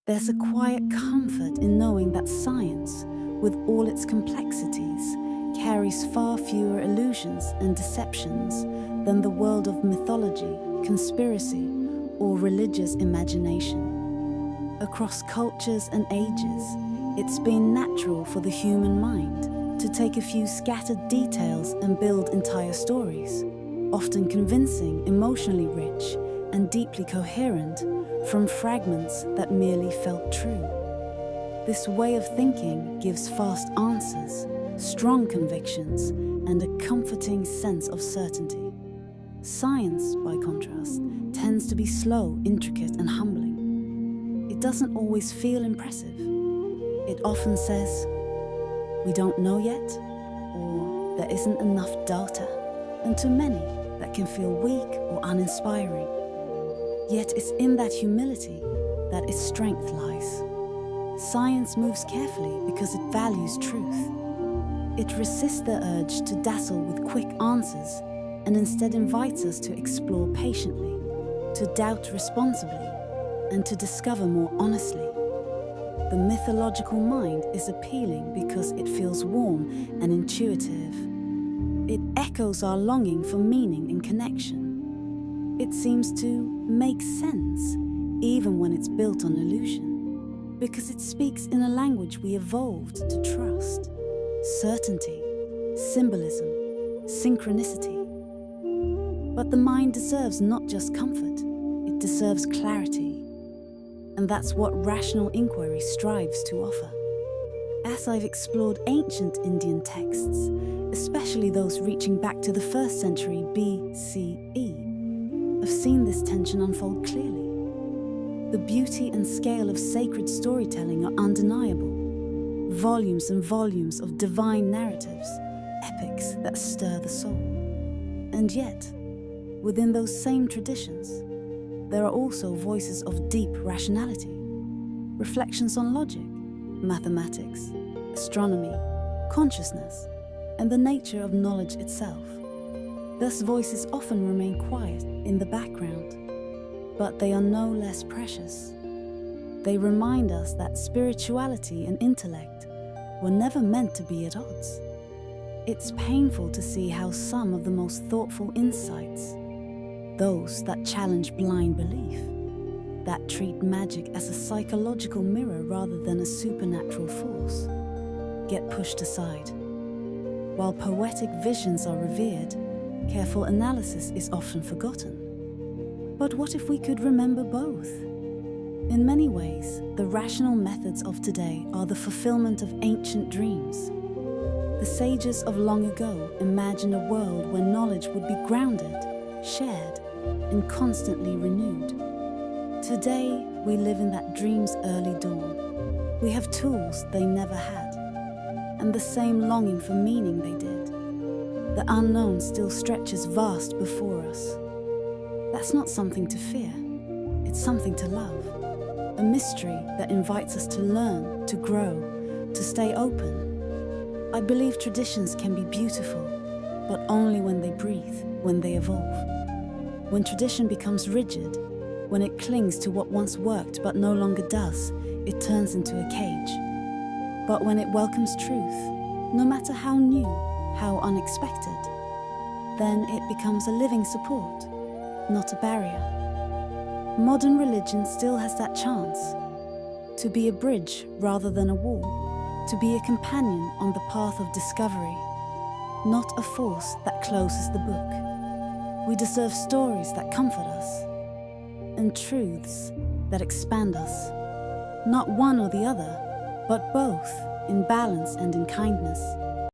There's a quiet comfort in knowing that science, with all its complexities, carries far fewer illusions and deceptions than the world of mythology, conspiracy, or religious imagination. Across cultures and ages, it's been natural for the human mind to take a few scattered details and build entire stories, often convincing, emotionally rich, and deeply coherent from fragments that merely felt true. This way of thinking gives fast answers, strong convictions, and a comforting sense of certainty. Science, by contrast, tends to be slow, intricate, and humbling. It doesn't always feel impressive. It often says, "We don't know yet," or "There isn't enough data," and to many, that can feel weak or uninspiring. Yet it's in that humility that its strength lies. Science moves carefully because it values truth. It resists the urge to dazzle with quick answers and instead invites us to explore patiently, to doubt responsibly, and to discover more honestly. The mythological mind is appealing because it feels warm and intuitive. It echoes our longing for meaning and connection. It seems to make sense, even when it's built on illusion, because it speaks in a language we evolved to trust. Certainty, symbolism, synchronicity. But the mind deserves not just comfort, it deserves clarity. And that's what rational inquiry strives to offer. As I've explored ancient Indian texts, especially those reaching back to the 1st century BCE, I've seen this tension unfold clearly. The beauty and scale of sacred storytelling are undeniable. Volumes and volumes of divine narratives, epics that stir the soul. And yet, within those same traditions, there are also voices of deep rationality, reflections on logic, mathematics, astronomy, consciousness, and the nature of knowledge itself. Thus, voices often remain quiet in the background, but they are no less precious. They remind us that spirituality and intellect were never meant to be at odds. It's painful to see how some of the most thoughtful insights, those that challenge blind belief, that treat magic as a psychological mirror rather than a supernatural force, get pushed aside. While poetic visions are revered, careful analysis is often forgotten. But what if we could remember both? In many ways, the rational methods of today are the fulfillment of ancient dreams. The sages of long ago imagined a world where knowledge would be grounded, shared, and constantly renewed. Today, we live in that dream's early dawn. We have tools they never had, and the same longing for meaning they did. The unknown still stretches vast before us. That's not something to fear, it's something to love. A mystery that invites us to learn, to grow, to stay open. I believe traditions can be beautiful, but only when they breathe, when they evolve. When tradition becomes rigid, when it clings to what once worked but no longer does, it turns into a cage. But when it welcomes truth, no matter how new, how unexpected, then it becomes a living support, not a barrier. Modern religion still has that chance to be a bridge rather than a wall, to be a companion on the path of discovery, not a force that closes the book. We deserve stories that comfort us and truths that expand us, not one or the other, but both, in balance and in kindness.